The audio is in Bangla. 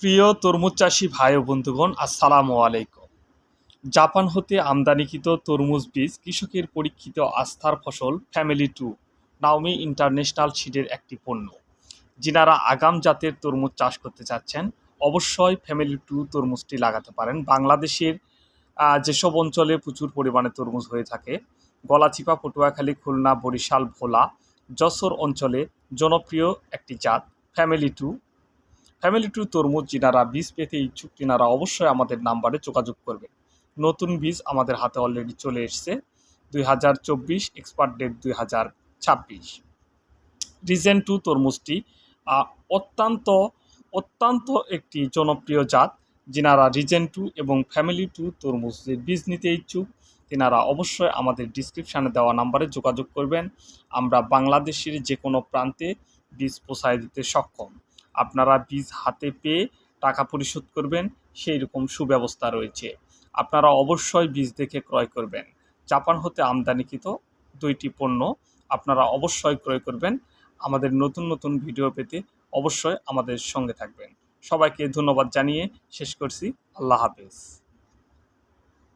প্রিয় তরমুজ চাষী ভাই ও বন্ধুগণ, আসসালামু আলাইকুম। জাপান হতে আমদানিকৃত তরমুজ বীজ কৃষকের পরীক্ষিত আস্থার ফসল ফ্যামিলি টু নাওমি ইন্টারন্যাশনাল সিডের একটি পণ্য। যিনারা আগাম জাতের তরমুজ চাষ করতে চাচ্ছেন, অবশ্যই ফ্যামিলি টু তরমুজটি লাগাতে পারেন। বাংলাদেশের যেসব অঞ্চলে প্রচুর পরিমাণে তরমুজ হয়ে থাকে, গলাচিপা, পটুয়াখালী, খুলনা, বরিশাল, ভোলা, যশোর অঞ্চলে জনপ্রিয় একটি জাত ফ্যামিলি টু তরমুজ। যিনারা বীজ পেতে ইচ্ছুক তিনারা অবশ্যই আমাদের নাম্বারে যোগাযোগ করবেন। নতুন বীজ আমাদের হাতে অলরেডি চলে এসছে। 2024 এক্সপার্ট ডেট 2026। রিজেন টু তরমুজটি অত্যন্ত অত্যন্ত একটি জনপ্রিয় জাত। যিনারা রিজেন টু এবং ফ্যামিলি টু তরমুজের বীজ নিতে ইচ্ছুক তিনারা অবশ্যই আমাদের ডিসক্রিপশানে দেওয়া নাম্বারে যোগাযোগ করবেন। আমরা বাংলাদেশের যে কোনো প্রান্তে বীজ পৌঁছায় দিতে সক্ষম। আপনারা বীজ হাতে পেয়ে টাকা পরিশোধ করবেন, সেই রকম সুব্যবস্থা রয়েছে। আপনারা অবশ্যই বীজ দেখে ক্রয় করবেন। জাপান হতে আমদানিকৃত দুইটি পণ্য আপনারা অবশ্যই ক্রয় করবেন। আমাদের নতুন নতুন ভিডিও পেতে অবশ্যই আমাদের সঙ্গে থাকবেন। সবাইকে ধন্যবাদ জানিয়ে শেষ করছি। আল্লাহ হাফেজ।